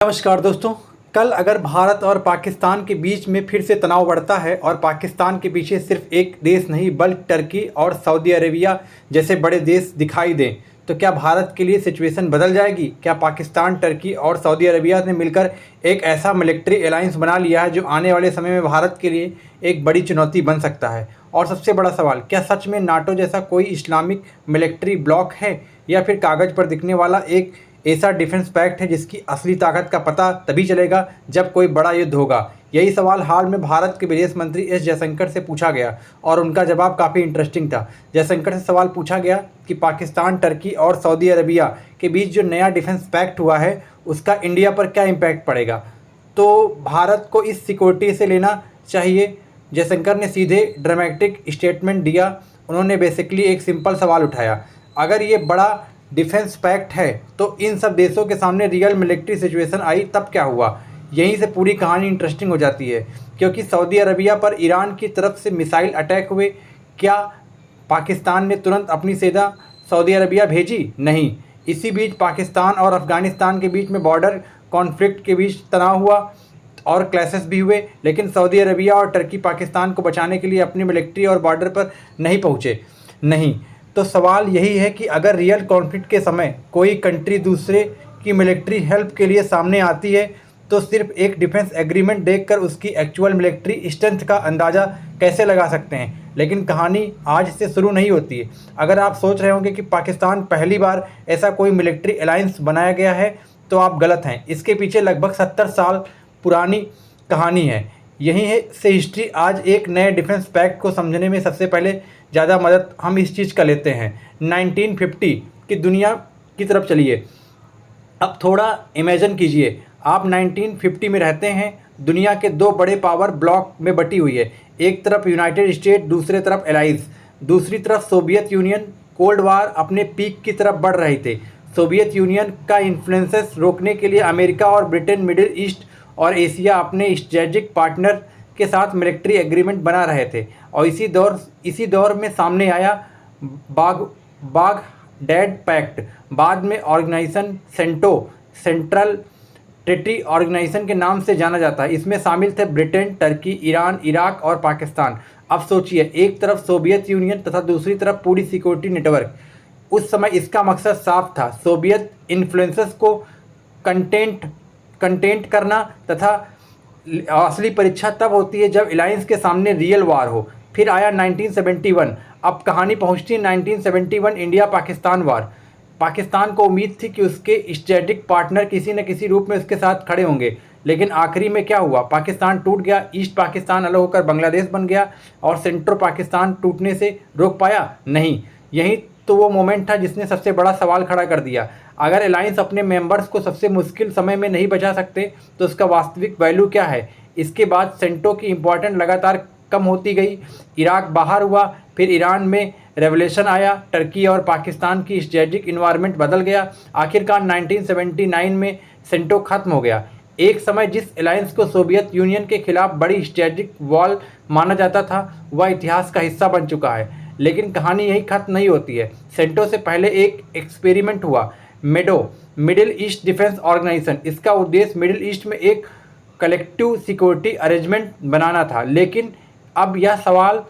नमस्कार दोस्तों। कल अगर भारत और पाकिस्तान के बीच में फिर से तनाव बढ़ता है और पाकिस्तान के पीछे सिर्फ एक देश नहीं बल्कि टर्की और सऊदी अरेबिया जैसे बड़े देश दिखाई दें, तो क्या भारत के लिए सिचुएशन बदल जाएगी? क्या पाकिस्तान, टर्की और सऊदी अरेबिया ने मिलकर एक ऐसा मिलिट्री अलायंस बना लिया है जो आने वाले समय में भारत के लिए एक बड़ी चुनौती बन सकता है? और सबसे बड़ा सवाल, क्या सच में नाटो जैसा कोई इस्लामिक मिलिट्री ब्लॉक है या फिर कागज़ पर दिखने वाला एक ऐसा डिफेंस पैक्ट है जिसकी असली ताकत का पता तभी चलेगा जब कोई बड़ा युद्ध होगा? यही सवाल हाल में भारत के विदेश मंत्री एस जयशंकर से पूछा गया और उनका जवाब काफ़ी इंटरेस्टिंग था। जयशंकर से सवाल पूछा गया कि पाकिस्तान, टर्की और सऊदी अरेबिया के बीच जो नया डिफेंस पैक्ट हुआ है उसका इंडिया पर क्या इम्पैक्ट पड़ेगा, तो भारत को इस सिक्योरिटी से लेना चाहिए। जयशंकर ने सीधे ड्रामेटिक स्टेटमेंट दिया। उन्होंने बेसिकली एक सिंपल सवाल उठाया, अगर ये बड़ा डिफेंस पैक्ट है तो इन सब देशों के सामने रियल मिलिट्री सिचुएशन आई तब क्या हुआ? यहीं से पूरी कहानी इंटरेस्टिंग हो जाती है, क्योंकि सऊदी अरबिया पर ईरान की तरफ से मिसाइल अटैक हुए। क्या पाकिस्तान ने तुरंत अपनी सेना सऊदी अरबिया भेजी? नहीं। इसी बीच पाकिस्तान और अफ़गानिस्तान के बीच में बॉर्डर कॉन्फ्लिक्ट के बीच तनाव हुआ और क्लैशेस भी हुए, लेकिन सऊदी अरबिया और टर्की पाकिस्तान को बचाने के लिए अपनी मिलिट्री और बॉर्डर पर नहीं पहुँचे। नहीं, तो सवाल यही है कि अगर रियल कॉन्फ्लिक्ट के समय कोई कंट्री दूसरे की मिलिट्री हेल्प के लिए सामने आती है तो सिर्फ एक डिफेंस एग्रीमेंट देखकर उसकी एक्चुअल मिलिट्री स्ट्रेंथ का अंदाज़ा कैसे लगा सकते हैं? लेकिन कहानी आज से शुरू नहीं होती है। अगर आप सोच रहे होंगे कि पाकिस्तान पहली बार ऐसा कोई मिलिट्री अलायंस बनाया गया है तो आप गलत हैं। इसके पीछे लगभग 70 साल पुरानी कहानी है। यहीं से हिस्ट्री आज एक नए डिफेंस पैक्ट को समझने में सबसे पहले ज़्यादा मदद हम इस चीज़ का लेते हैं। 1950 की दुनिया की तरफ चलिए। अब थोड़ा इमेजिन कीजिए, आप 1950 में रहते हैं। दुनिया के दो बड़े पावर ब्लॉक में बटी हुई है। एक तरफ यूनाइटेड स्टेट, दूसरे तरफ एलाइज, दूसरी तरफ सोवियत यूनियन। कोल्ड वार अपने पीक की तरफ बढ़ रहे थे। सोवियत यूनियन का इन्फ्लुएंसेस रोकने के लिए अमेरिका और ब्रिटेन मिडिल ईस्ट और एशिया अपने स्ट्रेटेजिक पार्टनर के साथ मिलिट्री एग्रीमेंट बना रहे थे। और इसी दौर में सामने आया बागडेड पैक्ट, बाद में organisation CENTO, central treaty organisation के नाम से जाना जाता है। इसमें शामिल थे ब्रिटेन, टर्की, ईरान, इराक और पाकिस्तान। अब सोचिए, एक तरफ सोवियत यूनियन तथा दूसरी तरफ पूरी सिक्योरिटी नेटवर्क। उस समय इसका मकसद साफ था, सोवियत इन्फ्लुएंसेस को कंटेंट करना, तथा असली परीक्षा तब होती है जब अलायंस के सामने रियल वार हो। फिर आया 1971। अब कहानी पहुंचती है 1971 इंडिया पाकिस्तान वार। पाकिस्तान को उम्मीद थी कि उसके स्ट्रेटेजिक पार्टनर किसी न किसी रूप में उसके साथ खड़े होंगे, लेकिन आखिरी में क्या हुआ? पाकिस्तान टूट गया। ईस्ट पाकिस्तान अलग होकर बांग्लादेश बन गया। और सेंट्रो पाकिस्तान टूटने से रोक पाया? नहीं। यही तो वो मोमेंट था जिसने सबसे बड़ा सवाल खड़ा कर दिया। अगर अलायंस अपने मेंबर्स को सबसे मुश्किल समय में नहीं बचा सकते तो उसका वास्तविक वैल्यू क्या है? इसके बाद सेंटो की इम्पोर्टेंट लगातार कम होती गई। इराक बाहर हुआ, फिर ईरान में रेवोल्यूशन आया, टर्की और पाकिस्तान की स्ट्रेटेजिक इन्वायरमेंट बदल गया। आखिरकार 1979 में सेंटो खत्म हो गया। एक समय जिस अलायंस को सोवियत यूनियन के खिलाफ बड़ी स्ट्रेटेजिक वॉल माना जाता था वह इतिहास का हिस्सा बन चुका है। लेकिन कहानी यही खत्म नहीं होती है। सेंटो से पहले एक एक्सपेरिमेंट हुआ, मेडो, मिडिल ईस्ट डिफेंस ऑर्गेनाइजेशन। इसका उद्देश्य मिडिल ईस्ट में एक कलेक्टिव सिक्योरिटी अरेंजमेंट बनाना था। लेकिन अब यह सवाल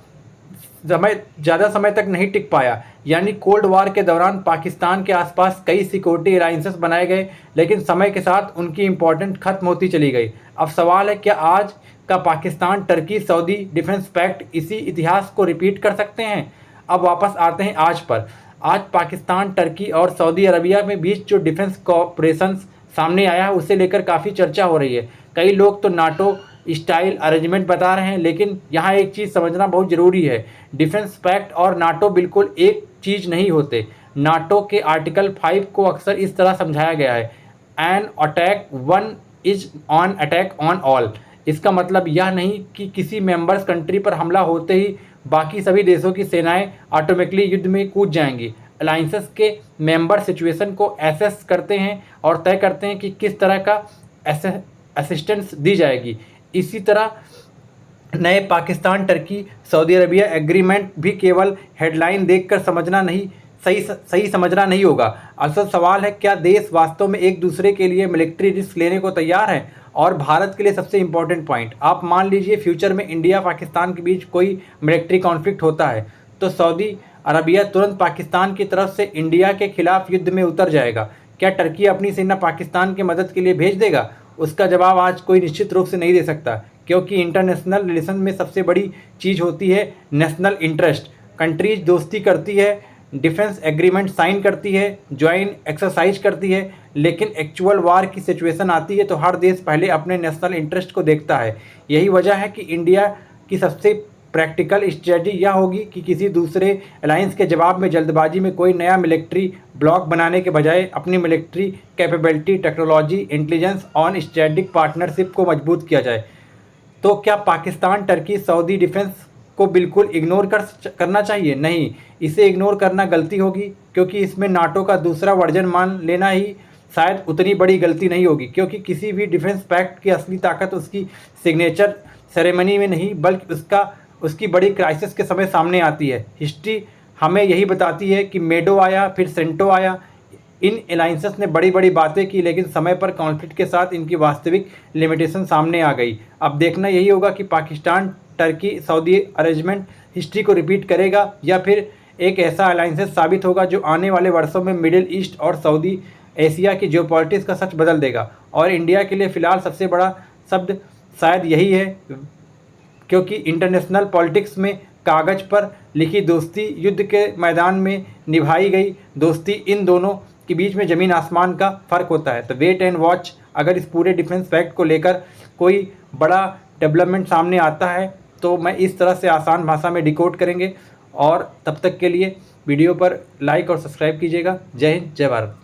ज़्यादा समय तक नहीं टिक पाया। यानी कोल्ड वार के दौरान पाकिस्तान के आसपास कई सिक्योरिटी अलायंसेस बनाए गए, लेकिन समय के साथ उनकी इम्पोर्टेंस खत्म होती चली गई। अब सवाल है, क्या आज का Pakistan, Turkey, Saudi defence pact इसी इतिहास को रिपीट कर सकते हैं? अब वापस आते हैं आज पर। आज पाकिस्तान, टर्की और सऊदी अरबिया में बीच जो डिफेंस कोऑपरेशन सामने आया है उसे लेकर काफ़ी चर्चा हो रही है। कई लोग तो नाटो स्टाइल अरेंजमेंट बता रहे हैं, लेकिन यहाँ एक चीज़ समझना बहुत ज़रूरी है, डिफेंस पैक्ट और नाटो बिल्कुल एक चीज़ नहीं होते। नाटो के आर्टिकल 5 को अक्सर इस तरह समझाया गया है, an attack one is on attack on all. इसका मतलब यह नहीं कि किसी मेंबर्स कंट्री पर हमला होते ही बाकी सभी देशों की सेनाएं ऑटोमेटिकली युद्ध में कूद जाएंगी। अलायंसेस के मेंबर सिचुएशन को एसेस करते हैं और तय करते हैं कि किस तरह का असिस्टेंस दी जाएगी। इसी तरह नए Pakistan, Turkey, Saudi Arabia agreement भी केवल हेडलाइन देखकर समझना नहीं सही समझना नहीं होगा। असल सवाल है, क्या देश वास्तव में एक दूसरे के लिए मिलिट्री रिस्क लेने को तैयार है? और भारत के लिए सबसे इम्पोर्टेंट पॉइंट, आप मान लीजिए फ्यूचर में इंडिया पाकिस्तान के बीच कोई मिलिट्री कॉन्फ्लिक्ट होता है, तो सऊदी अरबिया तुरंत पाकिस्तान की तरफ से इंडिया के खिलाफ युद्ध में उतर जाएगा। क्या टर्की अपनी सेना पाकिस्तान की मदद के लिए भेज देगा? उसका जवाब आज कोई निश्चित रूप से नहीं दे सकता, क्योंकि इंटरनेशनल रिलेशन में सबसे बड़ी चीज़ होती है नेशनल इंटरेस्ट। कंट्रीज दोस्ती करती है, डिफेंस एग्रीमेंट साइन करती है, ज्वाइन एक्सरसाइज करती है, लेकिन एक्चुअल वार की सिचुएशन आती है तो हर देश पहले अपने नेशनल इंटरेस्ट को देखता है। यही वजह है कि इंडिया की सबसे प्रैक्टिकल स्ट्रेटजी यह होगी कि किसी दूसरे अलायंस के जवाब में जल्दबाजी में कोई नया मिलिट्री ब्लॉक बनाने के बजाय अपनी मिलिट्री कैपेबिलिटी, टेक्नोलॉजी, इंटेलिजेंस और स्ट्रेटेजिक पार्टनरशिप को मजबूत किया जाए। तो क्या पाकिस्तान, टर्की, सऊदी डिफेंस को बिल्कुल इग्नोर करना चाहिए? नहीं, इसे इग्नोर करना गलती होगी, क्योंकि इसमें नाटो का दूसरा वर्जन मान लेना ही शायद उतनी बड़ी गलती नहीं होगी, क्योंकि किसी भी डिफेंस पैक्ट की असली ताकत उसकी सिग्नेचर सेरेमनी में नहीं, बल्कि उसकी बड़ी क्राइसिस के समय सामने आती है। हिस्ट्री हमें यही बताती है कि मेडो आया, फिर सेंटो आया। इन अलाइंसेस ने बड़ी बड़ी बातें की, लेकिन समय पर कॉन्फ्लिक्ट के साथ इनकी वास्तविक लिमिटेशन सामने आ गई। अब देखना यही होगा कि Pakistan, Turkey, Saudi arrangement history को रिपीट करेगा या फिर एक ऐसा अलाइंसेस साबित होगा जो आने वाले वर्षों में मिडिल ईस्ट और सऊदी एशिया की जियोपॉलिटिक्स का सच बदल देगा। और इंडिया के लिए फ़िलहाल सबसे बड़ा शब्द शायद यही है, क्योंकि इंटरनेशनल पॉलिटिक्स में कागज़ पर लिखी दोस्ती युद्ध के मैदान में निभाई गई दोस्ती, इन दोनों के बीच में ज़मीन आसमान का फ़र्क होता है। तो वेट एंड वॉच, अगर इस पूरे डिफेंस फैक्ट को लेकर कोई बड़ा डेवलपमेंट सामने आता है तो मैं इस तरह से आसान भाषा में डिकोड करेंगे। और तब तक के लिए वीडियो पर लाइक और सब्सक्राइब कीजिएगा। जय हिंद, जय भारत।